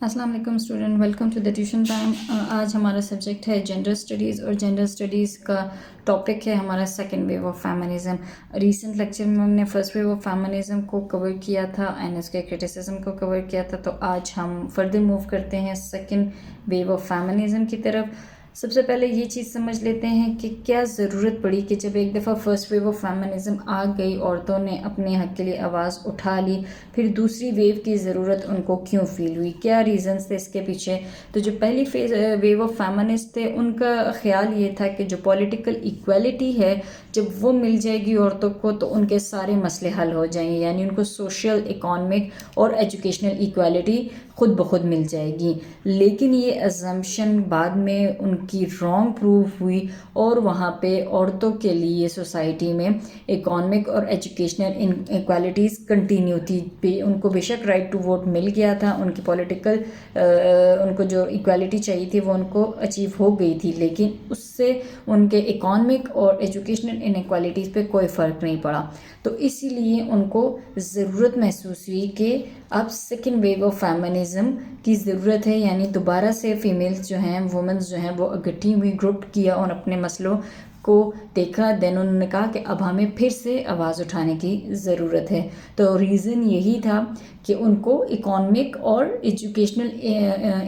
अस्सलाम वालेकुम student, welcome to the tuition time. आज हमारा सब्जेक्ट है जेंडर स्टडीज़ और जेंडर स्टडीज़ का टॉपिक है हमारा second wave of feminism. Recent lecture में हमने फर्स्ट वेव ऑफ फेमिनिज़म को कवर किया था एंड उसके क्रिटिसिज्म को कवर किया था। तो आज हम फर्दर मूव करते हैं सेकंड वेव ऑफ फेमिनिज़म की तरफ। सबसे पहले ये चीज़ समझ लेते हैं कि क्या ज़रूरत पड़ी कि जब एक दफ़ा फर्स्ट वेव ऑफ फेमिनिज़म आ गई, औरतों ने अपने हक़ के लिए आवाज़ उठा ली, फिर दूसरी वेव की ज़रूरत उनको क्यों फील हुई, क्या रीज़न्स थे इसके पीछे। तो जो पहली वेव ऑफ फेमिनिस्ट थे उनका ख्याल ये था कि जो पॉलिटिकल इक्वालिटी है, जब वो मिल जाएगी औरतों को तो उनके सारे मसले हल हो जाएंगे, यानी उनको सोशल, इकोनॉमिक और एजुकेशनल इक्वालिटी खुद ब खुद मिल जाएगी। लेकिन ये अजम्पशन बाद में उनकी रॉन्ग प्रूव हुई और वहाँ पे औरतों के लिए सोसाइटी में इकोनॉमिक और एजुकेशनल इनक्वालिटीज़ कंटिन्यू थी। उनको बेशक राइट टू वोट मिल गया था, उनकी पॉलिटिकल उनको जो इक्वालिटी चाहिए थी वो उनको अचीव हो गई थी, लेकिन उससे उनके इकोनॉमिक और एजुकेशनल इनक्वालिटीज़ पे कोई फ़र्क नहीं पड़ा। तो इसीलिए उनको ज़रूरत महसूस हुई कि अब सेकेंड वेव ऑफ फेमिनिज़म की ज़रूरत है, यानी दोबारा से फीमेल्स जो हैं, वुमेंस जो हैं, वो इकट्ठी हुई, ग्रुप किया और अपने मसलों को देखा। देन उन्होंने कहा कि अब हमें फिर से आवाज़ उठाने की ज़रूरत है। तो रीज़न यही था कि उनको इकोनॉमिक और एजुकेशनल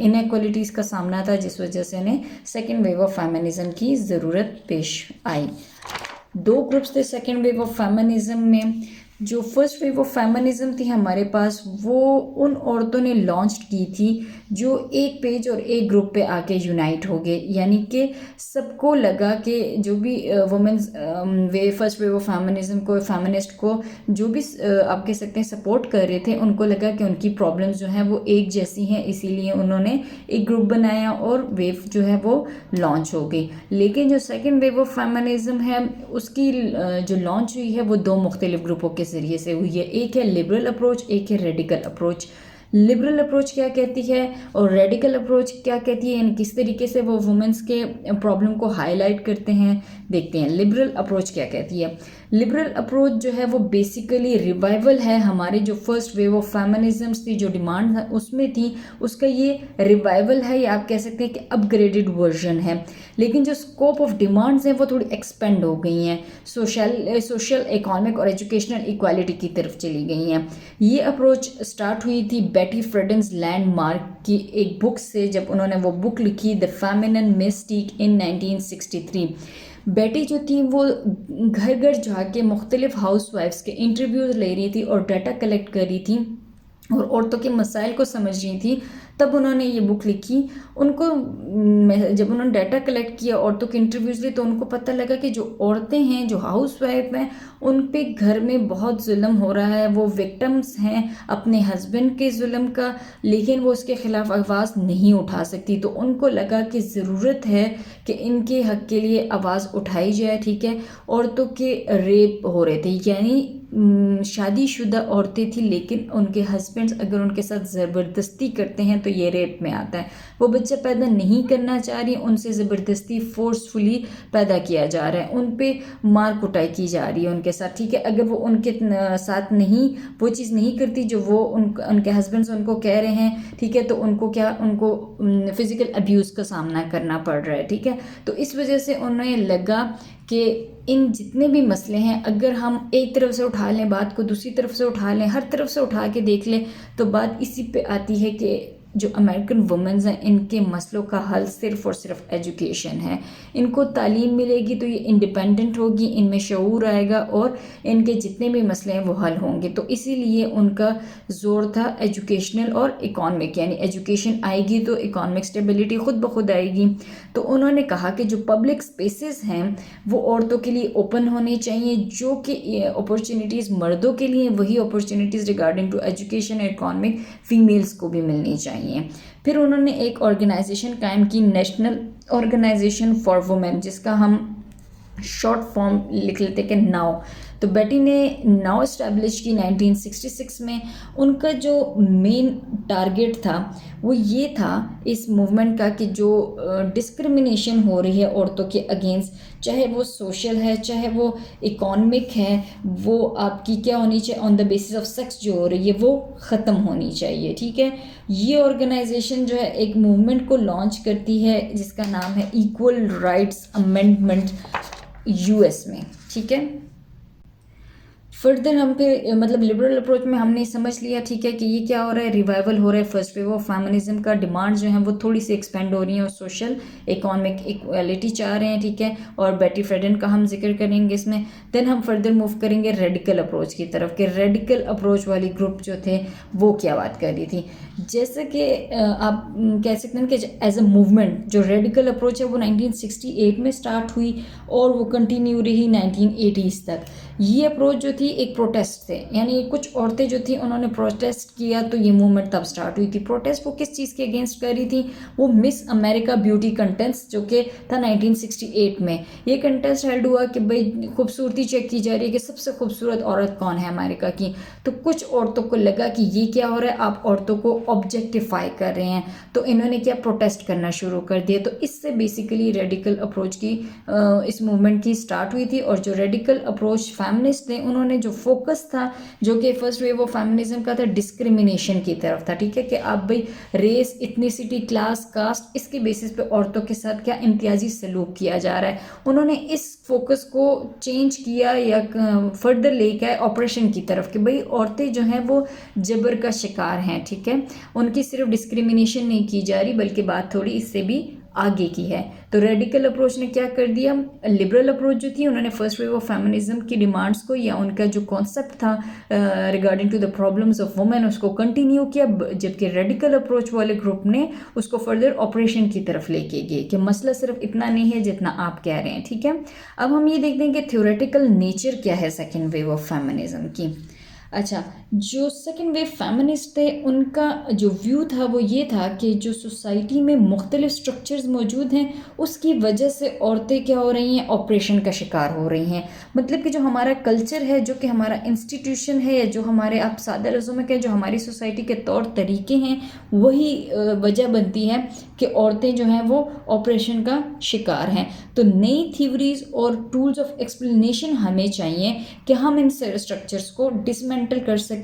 इनक्वालिटीज़ का सामना था, जिस वजह से उन्हें सेकेंड वेव ऑफ फेमिनिज़म की ज़रूरत पेश आई। दो ग्रुप्स थे सेकेंड वेव ऑफ फेमिनिज़म में। जो फर्स्ट वेव ऑफ फेमिनिज़म थी हमारे पास, वो उन औरतों ने लॉन्च की थी जो एक पेज और एक ग्रुप पे आके यूनाइट हो गए, यानी कि सबको लगा कि जो भी women's first wave of feminism को, फेमिनिस्ट को जो भी आप कह सकते हैं सपोर्ट कर रहे थे, उनको लगा कि उनकी प्रॉब्लम्स जो हैं वो एक जैसी हैं, इसीलिए उन्होंने एक ग्रुप बनाया और वेव जो है वो लॉन्च हो गई। लेकिन जो सेकेंड वेव ऑफ फेमिनिज़म है उसकी जो लॉन्च हुई है वो दो मुख्तलिफ ग्रुपों के ज़रिए से हुई है। एक है लिबरल अप्रोच, एक है रेडिकल अप्रोच। लिबरल अप्रोच क्या कहती है और रेडिकल अप्रोच क्या कहती है, यानी किस तरीके से वो वुमेंस के प्रॉब्लम को हाईलाइट करते हैं, देखते हैं। लिबरल अप्रोच क्या कहती है। लिबरल अप्रोच जो है वो बेसिकली रिवाइवल है हमारे जो फर्स्ट वेव ऑफ फेमिनिज़म्स थी, जो डिमांड उसमें थी, उसका ये रिवाइवल है, या आप कह सकते हैं कि अपग्रेडेड वर्जन है। लेकिन जो स्कोप ऑफ डिमांड्स हैं वो थोड़ी एक्सपेंड हो गई हैं, सोशल, इकोनॉमिक और एजुकेशनल इक्वालिटी की तरफ चली गई हैं। ये अप्रोच स्टार्ट हुई थी बेटी फ्रेडन्स लैंडमार्क की एक बुक से, जब उन्होंने वो बुक लिखी द फेमिनिन मिस्टीक इन 1963। बेटी जो थी वो घर घर जाके मुख्तलिफ हाउस वाइफ्स के इंटरव्यूज़ ले रही थी और डाटा कलेक्ट कर रही थी और औरतों के मसाइल को समझ रही थी, तब उन्होंने ये बुक लिखी। उनको जब उन्होंने डाटा कलेक्ट किया, औरतों के इंटरव्यूज़ लिए, तो उनको पता लगा कि जो औरतें हैं, जो हाउस वाइफ हैं, उन पे घर में बहुत जुल्म हो रहा है, वो विक्टिम्स हैं अपने हस्बैंड के जुल्म का, लेकिन वो उसके ख़िलाफ़ आवाज़ नहीं उठा सकती। तो उनको लगा कि ज़रूरत है कि इनके हक़ के लिए आवाज़ उठाई जाए। ठीक है, औरतों के रेप हो रहे थे, यानी शादीशुदा औरतें थी लेकिन उनके हस्बैंड्स अगर उनके साथ ज़बरदस्ती करते हैं तो ये रेप में आता है। वो बच्चा पैदा नहीं करना चाह रही, उनसे ज़बरदस्ती फोर्सफुली पैदा किया जा रहा है, उन पे मार कुटाई की जा रही है उनके साथ। ठीक है, अगर वो उनके साथ नहीं, वो चीज़ नहीं करती जो वो उनके हस्बैंड्स उनको कह रहे हैं, ठीक है, तो उनको फिज़िकल अब्यूज़ का सामना करना पड़ रहा है। ठीक है, तो इस वजह से उन्हें लगा कि इन जितने भी मसले हैं, अगर हम एक तरफ से उठा लें बात को, दूसरी तरफ से उठा लें, हर तरफ से उठा के देख लें, तो बात इसी पे आती है कि जो अमेरिकन वुमेंस हैं, इनके मसलों का हल सिर्फ़ और सिर्फ एजुकेशन है। इनको तालीम मिलेगी तो ये इंडिपेंडेंट होगी, इनमें शऊर आएगा और इनके जितने भी मसले हैं वो हल होंगे। तो इसीलिए उनका ज़ोर था एजुकेशनल और इकोनॉमिक, यानी एजुकेशन आएगी तो इकोनॉमिक स्टेबिलिटी खुद ब खुद आएगी। तो उन्होंने कहा कि जो पब्लिक स्पेसेस हैं वो औरतों के लिए ओपन होने चाहिए, जो कि अपॉर्चुनिटीज़ मर्दों के लिए, वही अपॉर्चुनिटीज़ रिगार्डिंग टू एजुकेशन और इकोनॉमिक फ़ीमेल्स को भी मिलनी चाहिए। फिर उन्होंने एक ऑर्गेनाइजेशन कायम की, नेशनल ऑर्गेनाइजेशन फॉर वुमेन, जिसका हम शॉर्ट फॉर्म लिख लेते कि नाउ। तो बेटी ने नाउ इस्टेब्लिश की 1966 में। उनका जो मेन टारगेट था वो ये था इस मूवमेंट का कि जो डिस्क्रिमिनेशन हो रही है औरतों के अगेंस्ट, चाहे वो सोशल है चाहे वो इकोनॉमिक है, वो आपकी क्या होनी चाहिए on the basis of sex जो हो रही है वो ख़त्म होनी चाहिए। ठीक है, ये ऑर्गेनाइजेशन जो है एक मूवमेंट को लॉन्च करती है जिसका नाम है इक्वल राइट्स अमेंडमेंट यूएस में। ठीक है, फर्दर हम पे मतलब लिबरल अप्रोच में हमने समझ लिया, ठीक है, कि ये क्या हो रहा है, रिवाइवल हो रहा है फर्स्ट वेव ऑफ फेमिनिज्म का। डिमांड जो है वो थोड़ी सी एक्सपेंड हो रही है और सोशल इकोनॉमिक इक्वालिटी चाह रहे हैं। ठीक है, और बेटी फ्रेडन का हम जिक्र करेंगे इसमें। देन हम फर्दर मूव करेंगे रेडिकल अप्रोच की तरफ कि रेडिकल अप्रोच वाली ग्रुप जो थे वो क्या बात कर रही थी। जैसे कि आप कह सकते हैं कि एज अ मूवमेंट जो रेडिकल अप्रोच है वो 1968 में स्टार्ट हुई और वो कंटिन्यू रही 1980s तक। ये अप्रोच जो थी एक प्रोटेस्ट थे, यानी कुछ औरतें जो थी उन्होंने प्रोटेस्ट किया तो ये मूवमेंट तब स्टार्ट हुई थी। प्रोटेस्ट वो किस चीज़ के अगेंस्ट कर रही थी, वो मिस अमेरिका ब्यूटी कंटेस्ट जो कि था 1968 में। ये कंटेस्ट हेल्ड हुआ कि भाई खूबसूरती चेक की जा रही है कि सबसे खूबसूरत औरत कौन है अमेरिका की। तो कुछ औरतों को लगा कि ये क्या हो रहा है, आप औरतों को ऑब्जेक्टिफाई कर रहे हैं, तो इन्होंने क्या प्रोटेस्ट करना शुरू कर दिया। तो इससे बेसिकली रेडिकल अप्रोच की इस मूवमेंट की स्टार्ट हुई थी। और जो रेडिकल अप्रोच फेमिनिस्ट थे उन्होंने जो फोकस था जो कि फर्स्ट वेव ऑफ फेमिनिज्म का था डिस्क्रिमिनेशन की तरफ था। ठीक है, कि आप भाई रेस, इथनिसिटी, क्लास, कास्ट, इसके बेसिस पे औरतों के साथ क्या इम्तियाजी सलूक किया जा रहा है। उन्होंने इस फोकस को चेंज किया या फर्दर लेके आए ऑपरेशन की तरफ कि भाई औरतें जो हैं वो जबर का शिकार हैं। ठीक है, उनकी सिर्फ डिस्क्रिमिनेशन नहीं की जा रही बल्कि बात थोड़ी इससे भी आगे की है। तो रेडिकल अप्रोच ने क्या कर दिया, लिबरल अप्रोच जो थी उन्होंने फर्स्ट वेव ऑफ फेमिनिज्म की डिमांड्स को या उनका जो कॉन्सेप्ट था regarding to the problems of women उसको कंटिन्यू किया, जबकि रेडिकल अप्रोच वाले ग्रुप ने उसको फर्दर ऑपरेशन की तरफ लेके गए कि मसला सिर्फ इतना नहीं है जितना आप कह रहे हैं। ठीक है, अब हम ये देखते हैं कि थ्योरेटिकल नेचर क्या है सेकेंड वेव ऑफ फेमिनिज्म की। अच्छा, जो सेकेंड वेव फेमिनिस्ट थे उनका जो व्यू था वो ये था कि जो सोसाइटी में मुख्तलिफ स्ट्रक्चर्स मौजूद हैं उसकी वजह से औरतें क्या हो रही हैं, ऑपरेशन का शिकार हो रही हैं। मतलब कि जो हमारा कल्चर है, जो कि हमारा इंस्टीट्यूशन है, या जो हमारे आप सादा लफ्ज़ों में कहें जो हमारी सोसाइटी के तौर तरीके हैं, वही वजह बनती है कि औरतें जो हैं वो ऑपरेशन का शिकार हैं। तो नई थ्योरीज और टूल्स ऑफ एक्सप्लेनेशन हमें चाहिए कि हम इन स्ट्रक्चर्स को डिसमेंटल कर सकें।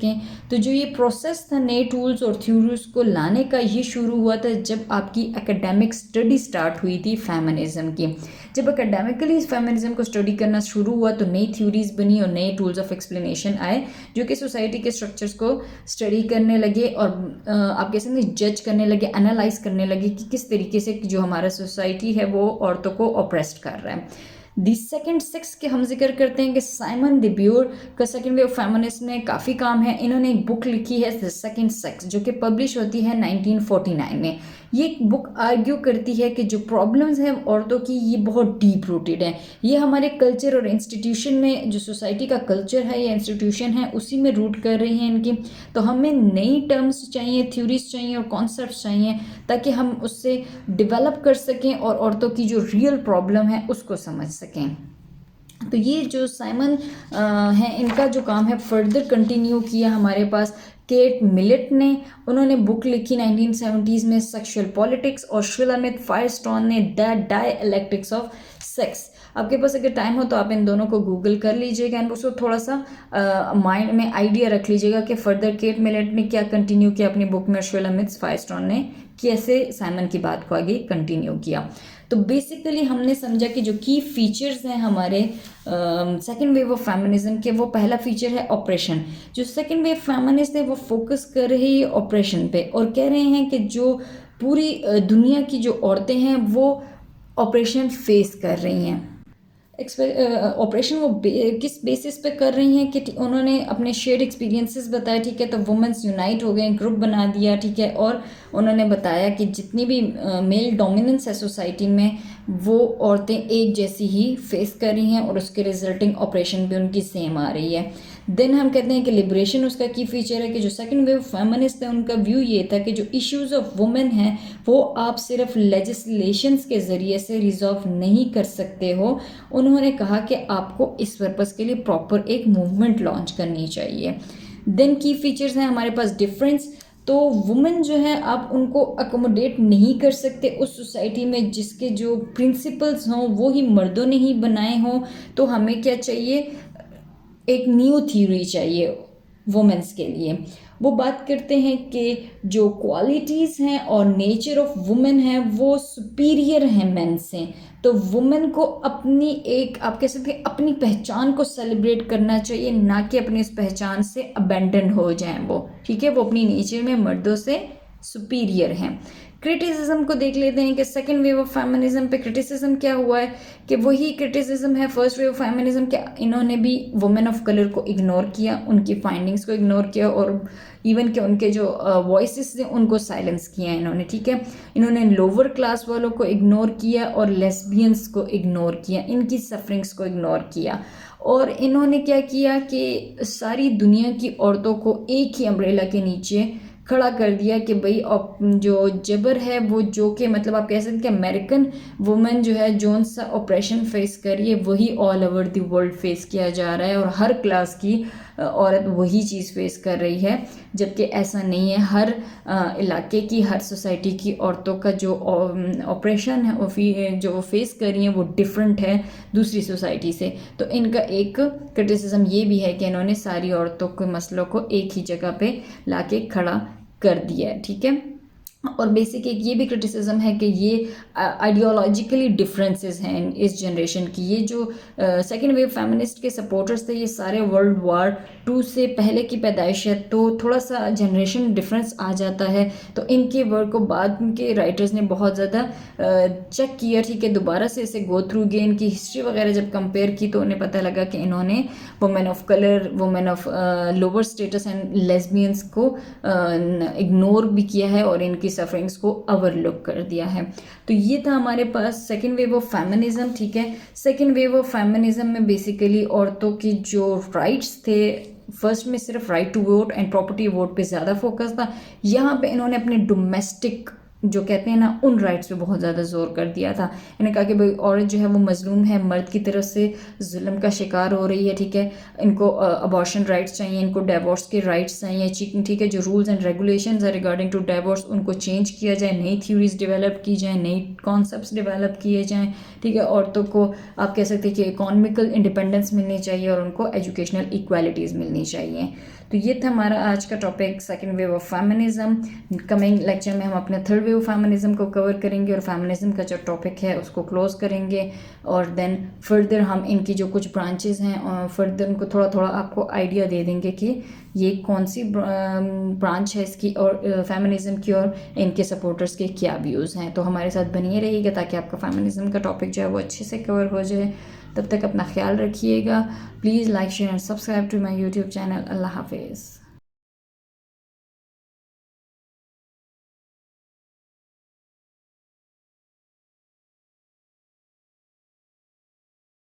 तो जो ये प्रोसेस था नए टूल्स और थ्योरीज को लाने का, ये शुरू हुआ था जब आपकी एकेडमिक स्टडी स्टार्ट हुई थी फेमिनिज्म की। जब एकेडमिकली इस फेमिनिज्म को स्टडी करना शुरू हुआ तो नई थ्योरीज बनी और नए टूल्स ऑफ एक्सप्लेनेशन आए जो कि सोसाइटी के स्ट्रक्चर्स को स्टडी करने लगे और आप कह सकते हैं जज करने लगे, एनालाइज करने लगे कि किस तरीके से जो हमारा सोसाइटी है वो औरतों को ऑप्रेस्ड कर रहा है। दी सेकेंड सेक्स के हम जिक्र करते हैं कि साइमन द ब्यूर का सेकेंड वेव फेमिनिस्ट में काफ़ी काम है। इन्होंने एक बुक लिखी है द सेकेंड सेक्स जो कि पब्लिश होती है 1949 में। ये बुक आर्ग्यू करती है कि जो प्रॉब्लम्स हैं औरतों की ये बहुत डीप रूटेड हैं, ये हमारे कल्चर और इंस्टीट्यूशन में, जो सोसाइटी का कल्चर है या इंस्टीट्यूशन है उसी में रूट कर रही हैं इनकी। तो हमें नई टर्म्स चाहिए, थ्योरीज चाहिए और कॉन्सेप्ट चाहिए ताकि हम उससे डेवलप कर सकें और औरतों की जो रियल प्रॉब्लम है उसको समझ सकें। तो ये जो साइमन है इनका जो काम है फर्दर कंटिन्यू किया हमारे पास केट मिलेट ने। उन्होंने बुक लिखी 1970s में सेक्सुअल पॉलिटिक्स, और शुलामित फायरस्टोन ने द डायलेक्टिक्स ऑफ सेक्स। आपके पास अगर टाइम हो तो आप इन दोनों को गूगल कर लीजिएगा एंड उसको थोड़ा सा माइंड में आइडिया रख लीजिएगा कि फर्दर केट मिलेट ने क्या कंटिन्यू किया अपनी बुक में, शुलामित फायरस्टोन ने कैसे साइमन की बात को आगे कंटिन्यू किया। तो बेसिकली हमने समझा कि जो की फीचर्स हैं हमारे सेकेंड वेव ऑफ फेमिनिज्म के, वो पहला फीचर है ऑपरेशन। जो सेकेंड वेव फेमिनिस्ट है वो फोकस कर रही है ऑपरेशन पे और कह रहे हैं कि जो पूरी दुनिया की जो औरतें हैं वो ऑपरेशन फेस कर रही हैं। ऑपरेशन वो किस बेसिस पे कर रही हैं कि उन्होंने अपने शेयर्ड एक्सपीरियंसेस बताए। ठीक है, तो वुमेन्स यूनाइट हो गए, ग्रुप बना दिया। ठीक है, और उन्होंने बताया कि जितनी भी मेल डोमिनेंस है सोसाइटी में वो औरतें एक जैसी ही फेस कर रही हैं और उसके रिजल्टिंग ऑपरेशन भी उनकी सेम आ रही है। देन हम कहते हैं कि लिबरेशन उसका की फीचर है कि जो सेकंड वेव फेमिनिस्ट है उनका व्यू ये था कि जो इश्यूज ऑफ वुमेन हैं वो आप सिर्फ लेजिस्लेशंस के ज़रिए से रिजॉल्व नहीं कर सकते हो। उन्होंने कहा कि आपको इस पर्पज़ के लिए प्रॉपर एक मूवमेंट लॉन्च करनी चाहिए। देन की फीचर्स हैं हमारे पास डिफरेंस। तो वुमेन जो है आप उनको अकोमोडेट नहीं कर सकते उस सोसाइटी में जिसके जो प्रिंसिपल्स हों वो ही मर्दों ने ही बनाए हों। तो हमें क्या चाहिए, एक न्यू थ्योरी चाहिए वुमेन्स के लिए। वो बात करते हैं कि जो क्वालिटीज़ हैं और नेचर ऑफ वुमेन है वो सुपीरियर है मेन से। तो वुमेन को अपनी एक आप कह सकते हैं अपनी पहचान को सेलिब्रेट करना चाहिए, ना कि अपनी उस पहचान से अबेंडन हो जाएं वो, ठीक है। वो अपनी नेचर में मर्दों से सुपीरियर हैं। क्रिटिसिज्म को देख लेते हैं कि सेकेंड वेव ऑफ फेमिनिज्म पे क्रिटिसिज्म क्या हुआ है कि वही क्रिटिसिज्म है फर्स्ट वेव ऑफ फेमिनिज्म के, इन्होंने भी वुमेन ऑफ कलर को इग्नोर किया, उनकी फाइंडिंग्स को इग्नोर किया और इवन के उनके जो वॉइसेस थे उनको साइलेंस किया इन्होंने, ठीक है। इन्होंने लोअर क्लास वालों को इग्नोर किया और लेस्बियंस को इग्नोर किया, इनकी सफरिंग्स को इग्नोर किया। और इन्होंने क्या किया कि सारी दुनिया की औरतों को एक ही अम्ब्रेला के नीचे खड़ा कर दिया कि भाई जो जबर है वो जो कि मतलब आप कह सकते हैं कि अमेरिकन वुमेन जो है जोन सा ऑपरेशन फेस कर रही है वही all over the world face किया जा रहा है और हर क्लास की औरत वही चीज़ फेस कर रही है, जबकि ऐसा नहीं है। हर इलाके की हर सोसाइटी की औरतों का जो ऑपरेशन है जो फेस कर रही हैं वो डिफरेंट है दूसरी सोसाइटी से। तो इनका एक क्रिटिसिज्म ये भी है कि इन्होंने सारी औरतों के मसलों को एक ही जगह पे लाके खड़ा कर दिया है, ठीक है। और बेसिक एक ये भी क्रिटिसिज्म है कि ये आइडियोलॉजिकली डिफरेंसेस हैं इस जनरेशन की। ये जो सेकेंड वेव फेमिनिस्ट के सपोर्टर्स थे ये सारे वर्ल्ड वॉर 2 से पहले की पैदाइश है, तो थोड़ा सा जनरेशन डिफरेंस आ जाता है। तो इनके वर्क को बाद के राइटर्स ने बहुत ज़्यादा चेक किया, ठीक है, दोबारा से इसे गो थ्रू किया, इनकी हिस्ट्री वगैरह जब कंपेयर की तो उन्हें पता लगा कि इन्होंने women of colour, women of lower status and lesbians को इग्नोर भी किया है और इनकी सफरिंग्स को ओवरलुक कर दिया है। तो ये था हमारे पास सेकेंड वेव ऑफ फेमिनिज्म, ठीक है। सेकेंड वेव ऑफ फेमिनिज्म में बेसिकली औरतों की जो राइट्स थे, फर्स्ट में सिर्फ right to vote and property vote पे ज़्यादा फोकस था। यहाँ पे इन्होंने अपने डोमेस्टिक जो कहते हैं ना उन राइट्स पे बहुत ज़्यादा जोर कर दिया था। इन्होंने कहा कि भाई औरत जो है वो मजलूम है, मर्द की तरफ से जुल्म का शिकार हो रही है, ठीक है। इनको अबॉर्शन राइट्स चाहिए, इनको डिवोर्स के राइट्स चाहिए, ठीक है। जो रूल्स एंड रेगुलेशंस है रिगार्डिंग टू डिवोर्स उनको चेंज किया जाए, नई थ्योरीज डेवलप की जाए, नई कॉन्सेप्ट्स डेवलप किए जाएँ, ठीक है। औरतों को आप कह सकते हैं कि इकोनॉमिकल इंडिपेंडेंस मिलनी चाहिए और उनको एजुकेशनल इक्वालिटीज़ मिलनी चाहिए। तो ये था हमारा आज का topic second wave of feminism. Coming lecture में हम अपने थर्ड वेव फेमिनिज्म को कवर करेंगे और फेमिनिज्म का जो टॉपिक है उसको क्लोज करेंगे और देन फर्दर हम इनकी जो कुछ ब्रांचेस हैं और फर्दर उनको थोड़ा थोड़ा आपको आइडिया दे देंगे कि ये कौन सी ब्रांच है इसकी और फेमिनिज्म की और इनके सपोर्टर्स के क्या व्यूज़ हैं। तो हमारे साथ बनिए रहिएगा ताकि आपका फेमिनिज्म का टॉपिक जो है वो अच्छे से कवर हो जाए। तब तक अपना ख्याल रखिएगा। Please like share and subscribe to my YouTube channel. अल्लाह हाफिज़।